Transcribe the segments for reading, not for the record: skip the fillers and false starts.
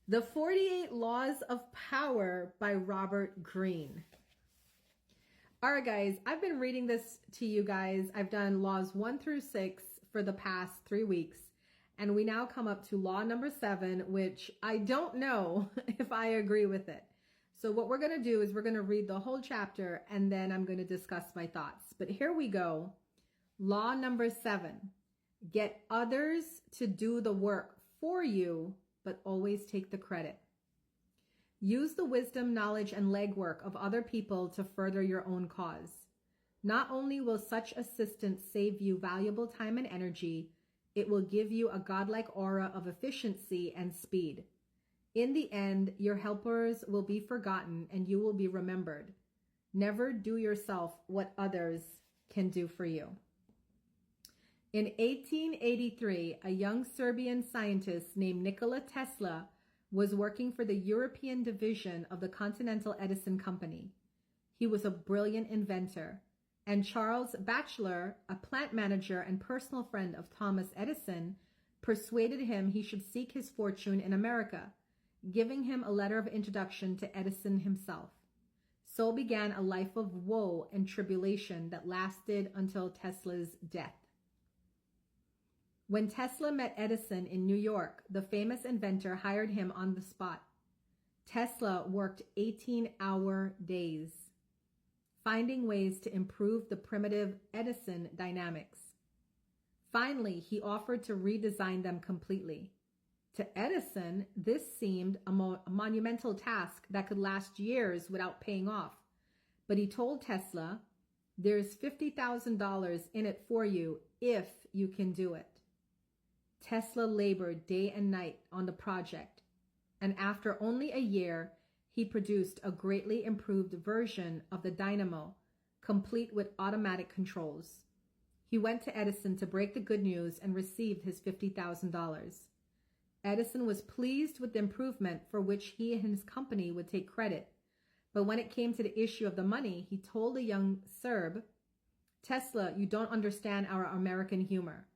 The 48 Laws of Power by Robert Greene. All right, guys, I've been reading this to you guys. I've done laws 1 through 6 for the past 3 weeks. And we now come up to law number 7, which I don't know if I agree with it. So what we're going to do is we're going to read the whole chapter and then I'm going to discuss my thoughts. But here we go. Law number 7. Get others to do the work for you, but always take the credit. Use the wisdom, knowledge, and legwork of other people to further your own cause. Not only will such assistance save you valuable time and energy, it will give you a godlike aura of efficiency and speed. In the end, your helpers will be forgotten and you will be remembered. Never do yourself what others can do for you. In 1883, a young Serbian scientist named Nikola Tesla was working for the European division of the Continental Edison Company. He was a brilliant inventor, and Charles Batchelor, a plant manager and personal friend of Thomas Edison, persuaded him he should seek his fortune in America, giving him a letter of introduction to Edison himself. So began a life of woe and tribulation that lasted until Tesla's death. When Tesla met Edison in New York, the famous inventor hired him on the spot. Tesla worked 18-hour days, finding ways to improve the primitive Edison dynamics. Finally, he offered to redesign them completely. To Edison, this seemed a monumental task that could last years without paying off. But he told Tesla, "There's $50,000 in it for you if you can do it." Tesla labored day and night on the project, and after only a year, he produced a greatly improved version of the dynamo, complete with automatic controls. He went to Edison to break the good news and received his $50,000. Edison was pleased with the improvement for which he and his company would take credit, but when it came to the issue of the money, he told the young Serb, "Tesla, you don't understand our American humor,"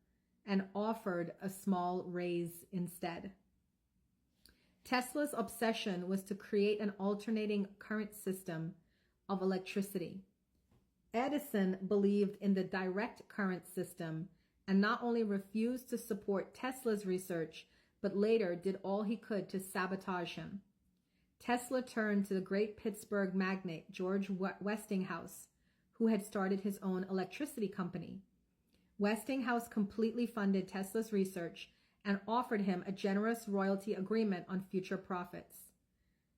and offered a small raise instead. Tesla's obsession was to create an alternating current system of electricity. Edison believed in the direct current system and not only refused to support Tesla's research, but later did all he could to sabotage him. Tesla turned to the great Pittsburgh magnate George Westinghouse, who had started his own electricity company. Westinghouse completely funded Tesla's research and offered him a generous royalty agreement on future profits.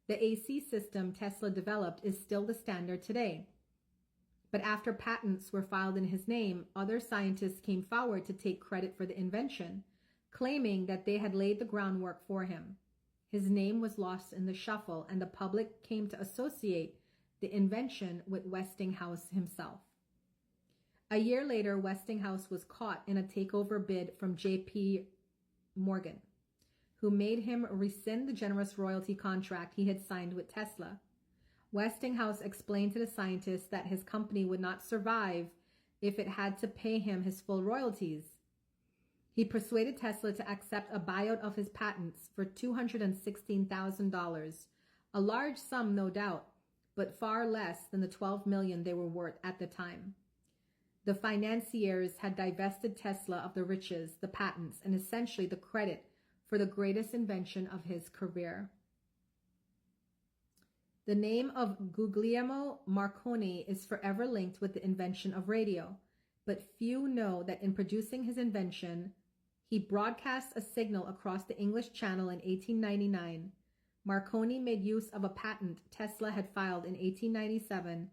The AC system Tesla developed is still the standard today. But after patents were filed in his name, other scientists came forward to take credit for the invention, claiming that they had laid the groundwork for him. His name was lost in the shuffle, and the public came to associate the invention with Westinghouse himself. A year later, Westinghouse was caught in a takeover bid from J.P. Morgan, who made him rescind the generous royalty contract he had signed with Tesla. Westinghouse explained to the scientists that his company would not survive if it had to pay him his full royalties. He persuaded Tesla to accept a buyout of his patents for $216,000, a large sum no doubt, but far less than the $12 million they were worth at the time. The financiers had divested Tesla of the riches, the patents, and essentially the credit for the greatest invention of his career. The name of Guglielmo Marconi is forever linked with the invention of radio, but few know that in producing his invention, he broadcast a signal across the English Channel in 1899. Marconi made use of a patent Tesla had filed in 1897,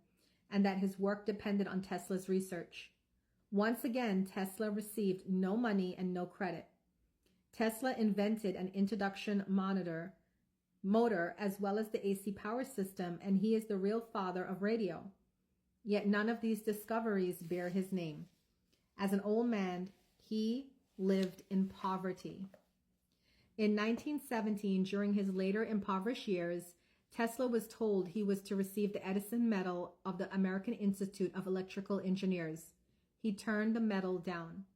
and that his work depended on Tesla's research. Once again, Tesla received no money and no credit. Tesla invented an induction motor as well as the AC power system, and he is the real father of radio. Yet none of these discoveries bear his name. As an old man, he lived in poverty. In 1917, during his later impoverished years, Tesla was told he was to receive the Edison Medal of the American Institute of Electrical Engineers. He turned the medal down.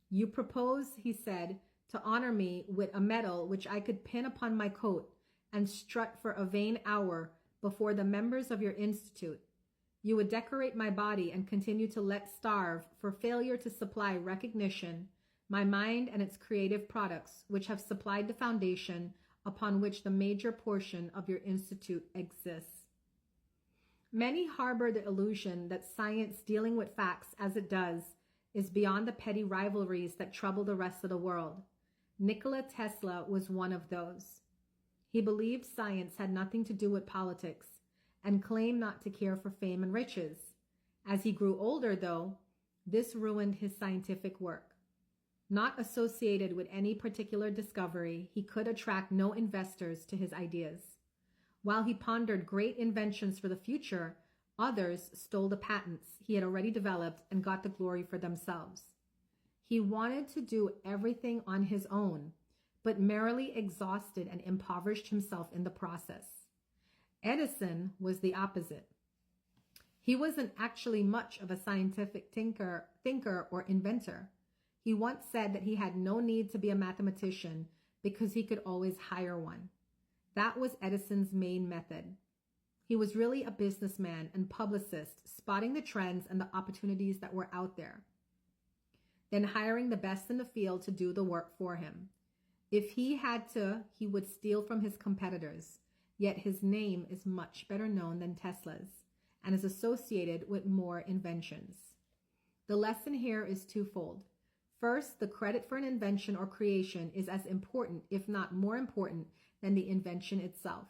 "You propose," he said, "to honor me with a medal which I could pin upon my coat, and strut for a vain hour before the members of your institute. You would decorate my body and continue to let starve for failure to supply recognition, my mind and its creative products, which have supplied the foundation upon which the major portion of your institute exists. Many harbor the illusion that science dealing with facts as it does is beyond the petty rivalries that trouble the rest of the world. Nikola Tesla was one of those. He believed science had nothing to do with politics and claimed not to care for fame and riches. As he grew older, though, this ruined his scientific work. Not associated with any particular discovery, he could attract no investors to his ideas. While he pondered great inventions for the future, others stole the patents he had already developed and got the glory for themselves. He wanted to do everything on his own, but merely exhausted and impoverished himself in the process. Edison was the opposite. He wasn't actually much of a scientific thinker or inventor. He once said that he had no need to be a mathematician because he could always hire one. That was Edison's main method. He was really a businessman and publicist, spotting the trends and the opportunities that were out there, then hiring the best in the field to do the work for him. If he had to, he would steal from his competitors, yet his name is much better known than Tesla's and is associated with more inventions. The lesson here is twofold. First, the credit for an invention or creation is as important, if not more important, than the invention itself.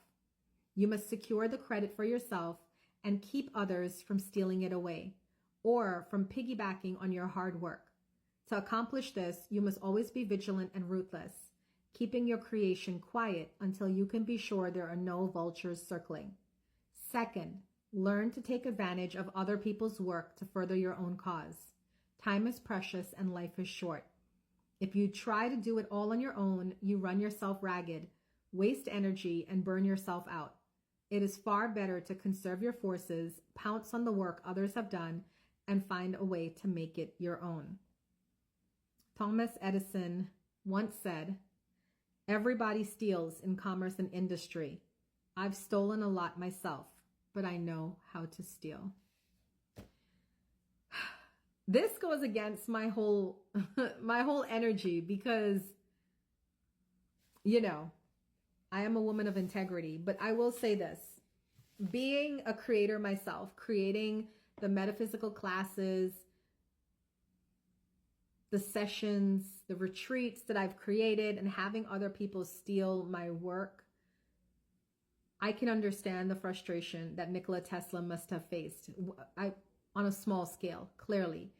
You must secure the credit for yourself and keep others from stealing it away or from piggybacking on your hard work. To accomplish this, you must always be vigilant and ruthless, keeping your creation quiet until you can be sure there are no vultures circling. Second, learn to take advantage of other people's work to further your own cause. Time is precious and life is short. If you try to do it all on your own, you run yourself ragged, waste energy, and burn yourself out. It is far better to conserve your forces, pounce on the work others have done, and find a way to make it your own. Thomas Edison once said, "Everybody steals in commerce and industry. I've stolen a lot myself, but I know how to steal." This goes against my whole energy because, I am a woman of integrity, but I will say this. Being a creator myself, creating the metaphysical classes, the sessions, the retreats that I've created, and having other people steal my work, I can understand the frustration that Nikola Tesla must have faced on a small scale, clearly.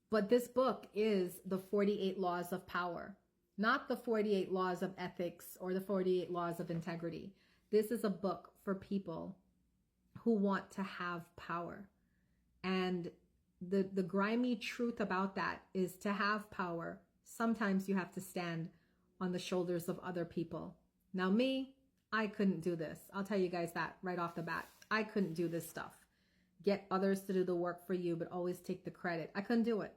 But this book is the 48 Laws of Power, not the 48 Laws of Ethics or the 48 Laws of Integrity. This is a book for people who want to have power. And the grimy truth about that is, to have power, sometimes you have to stand on the shoulders of other people. Now me, I couldn't do this. I'll tell you guys that right off the bat. I couldn't do this stuff. Get others to do the work for you, but always take the credit. I couldn't do it.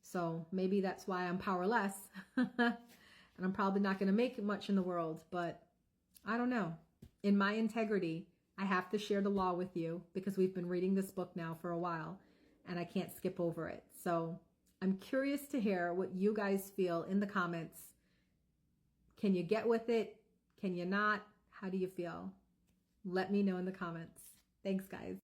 So maybe that's why I'm powerless. And I'm probably not going to make much in the world, but I don't know. In my integrity, I have to share the law with you because we've been reading this book now for a while and I can't skip over it. So I'm curious to hear what you guys feel in the comments. Can you get with it? Can you not? How do you feel? Let me know in the comments. Thanks, guys.